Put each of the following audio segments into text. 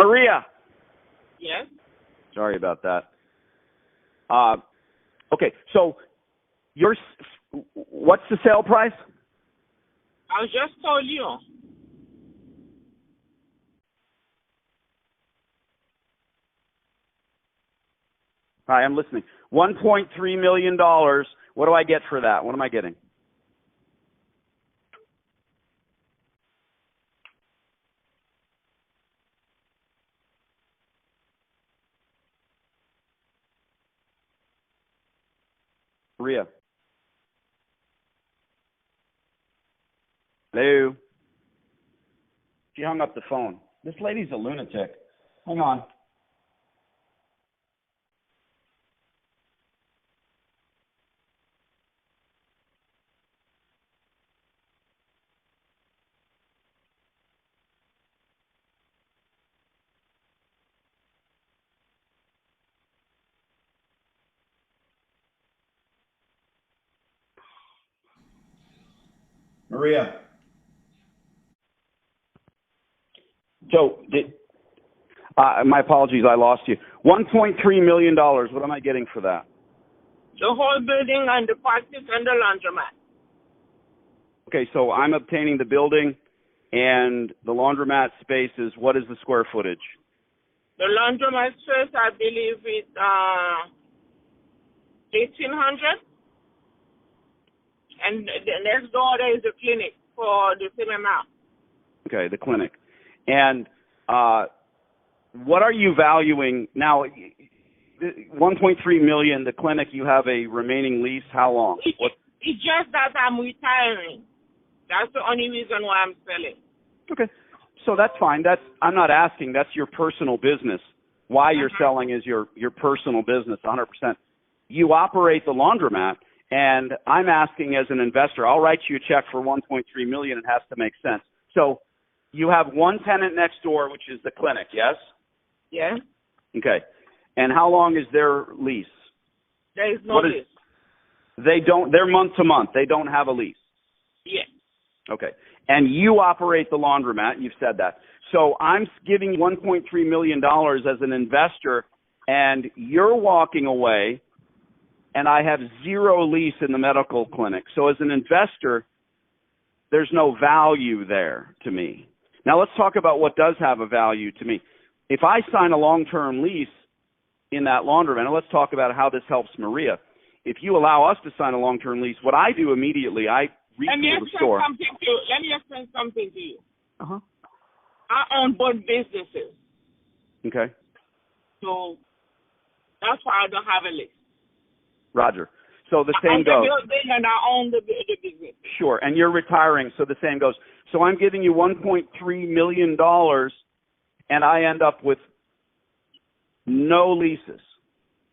Maria. Yes. Sorry about that. Okay, so what's the sale price? I just told you. Hi, I'm listening. $1.3 million. What do I get for that? What am I getting? Maria. Hello. She hung up the phone. This lady's a lunatic. Hang on. Maria. So, my apologies, I lost you. $1.3 million. What am I getting for that? The whole building and the practice and the laundromat. Okay, so I'm obtaining the building and the laundromat space is, what is the square footage? The laundromat space, I believe, is 1,800. And the next door there is a clinic for the same amount. Okay, the clinic. And what are you valuing now? 1.3 million. The clinic, you have a remaining lease. How long? It's just that I'm retiring. That's the only reason why I'm selling. Okay, so that's fine. I'm not asking. That's your personal business. Why you're selling is your personal business, 100%. You operate the laundromat, and I'm asking as an investor. I'll write you a check for 1.3 million. It has to make sense. So you have one tenant next door, which is the clinic. Yes. Yeah. Okay. And how long is their lease? There is no lease. They're month to month. They don't have a lease. Yes. Okay. And you operate the laundromat. You've said that. So I'm giving $1.3 million as an investor, and you're walking away, and I have zero lease in the medical clinic. So as an investor, there's no value there to me. Now let's talk about what does have a value to me. If I sign a long-term lease in that laundromat, and let's talk about how this helps Maria. If you allow us to sign a long-term lease, what I do immediately, I retool the store. Let me explain something to you. Uh-huh. I own both businesses. Okay. So that's why I don't have a lease. Roger. So the same goes. I own the building and I own the business. Sure. And you're retiring, so the same goes. So I'm giving you $1.3 million, and I end up with no leases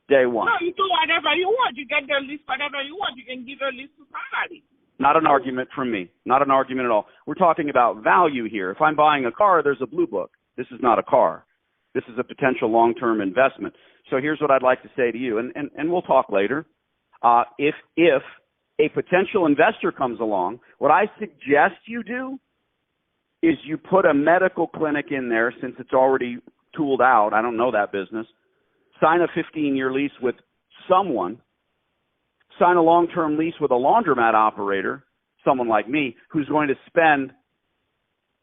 day one. No, you do whatever you want. You get the lease, whatever you want. You can give a lease to somebody. Not an argument from me. Not an argument at all. We're talking about value here. If I'm buying a car, there's a blue book. This is not a car. This is a potential long-term investment. So here's what I'd like to say to you, and we'll talk later. If a potential investor comes along, what I suggest you do is you put a medical clinic in there since it's already tooled out. I don't know that business. Sign a 15-year lease with someone. Sign a long-term lease with a laundromat operator, someone like me, who's going to spend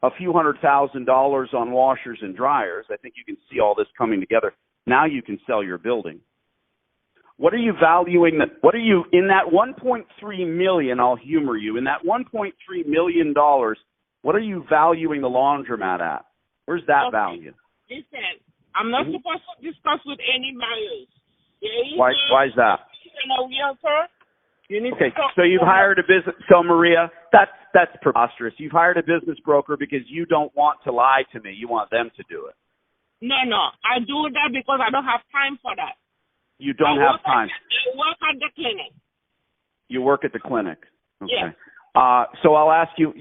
a few $100,000 on washers and dryers. I think you can see all this coming together. Now you can sell your building. What are you valuing? What are you in that 1.3 million? I'll humor you. In that 1.3 million dollars, what are you valuing the laundromat at? Where's that value? Listen, I'm not supposed to discuss with any buyers. Why is that? A realtor. You need okay, to talk so you've hired a business. So Maria, that's preposterous. You've hired a business broker because you don't want to lie to me. You want them to do it. No. I do that because I don't have time for that. You don't have time. I work at the clinic. You work at the clinic. Okay. Yes. So I'll ask you,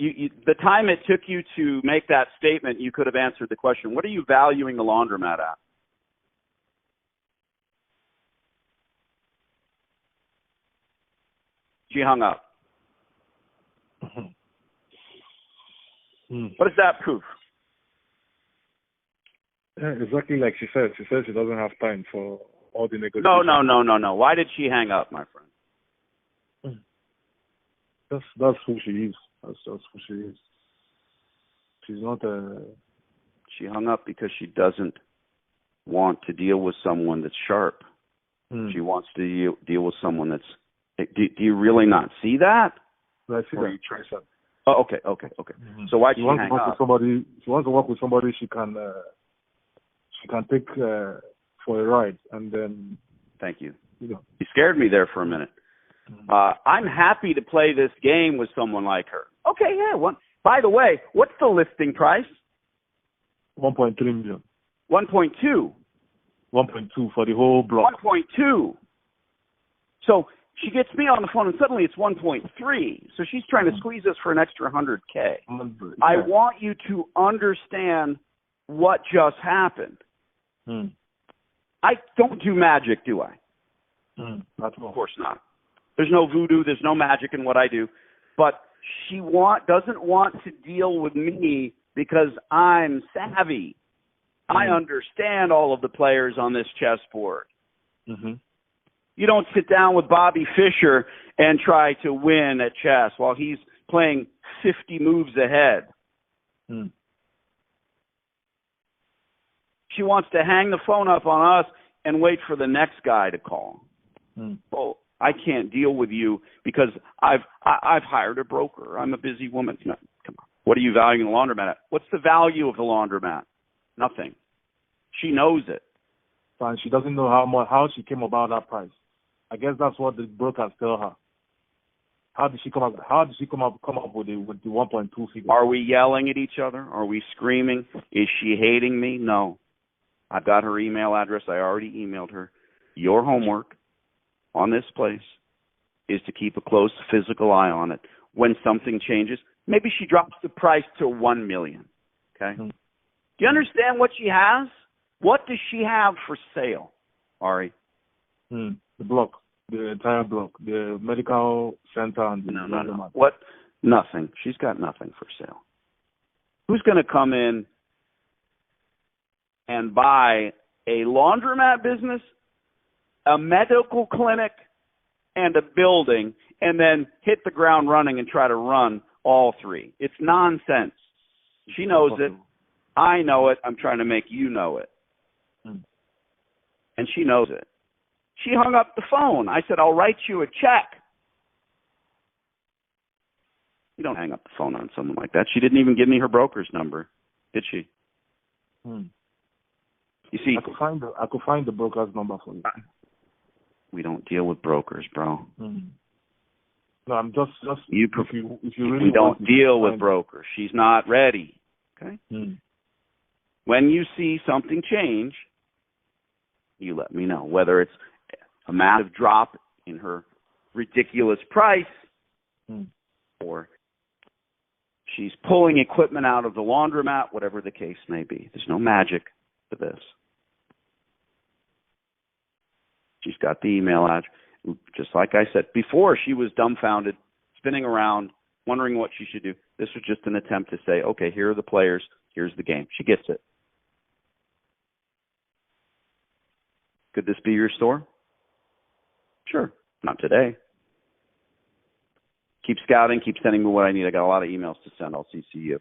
the time it took you to make that statement, you could have answered the question. What are you valuing the laundromat at? She hung up. What does that prove? Yeah, exactly like she said. She said she doesn't have time for all the negotiations. No. Why did she hang up, my friend? That's who she is. That's who she is. She's not a... She hung up because she doesn't want to deal with someone that's sharp. She wants to deal with someone that's... Do you really not see that? I see that. Try something? Oh, okay. So why'd she hang up? She wants to work with somebody she can take for a ride, and then... Thank you. You scared me there for a minute. I'm happy to play this game with someone like her. Okay, yeah. By the way, what's the listing price? 1.3 million. 1.2. 1.2 for the whole block. 1.2. So she gets me on the phone, and suddenly it's 1.3. So she's trying to squeeze us for an extra 100K. Yeah. I want you to understand what just happened. I don't do magic, do I? Of course not. There's no voodoo. There's no magic in what I do. But she doesn't want to deal with me because I'm savvy. I understand all of the players on this chessboard. You don't sit down with Bobby Fischer and try to win at chess while he's playing 50 moves ahead. She wants to hang the phone up on us and wait for the next guy to call. Well, I can't deal with you because I've hired a broker. I'm a busy woman. No, come on. What are you valuing the laundromat at? What's the value of the laundromat? Nothing. She knows it. And she doesn't know how she came about that price. I guess that's what the brokers tell her. How did she come up with the 1.2 figure? Are we yelling at each other? Are we screaming? Is she hating me? No. I've got her email address. I already emailed her. Your homework on this place is to keep a close physical eye on it. When something changes, maybe she drops the price to 1 million. Okay? Do you understand what she has? What does she have for sale, Ari? The block, the entire block, the medical center, and the laundromat. What? Nothing. She's got nothing for sale. Who's going to come in and buy a laundromat business, a medical clinic, and a building, and then hit the ground running and try to run all three? It's nonsense. She knows it. I know it. I'm trying to make you know it. And she knows it. She hung up the phone. I said, I'll write you a check. You don't hang up the phone on someone like that. She didn't even give me her broker's number, did she? You see, I could find the broker's number for you. We don't deal with brokers, bro. No, I'm just if you really we don't deal with brokers. She's not ready. Okay. When you see something change, you let me know. Whether it's a massive drop in her ridiculous price, or she's pulling equipment out of the laundromat, whatever the case may be. There's no magic to this. She's got the email address. Just like I said before, she was dumbfounded, spinning around, wondering what she should do. This was just an attempt to say, okay, here are the players, here's the game. She gets it. Could this be your store? Sure. Not today. Keep scouting. Keep sending me what I need. I got a lot of emails to send. I'll CC you.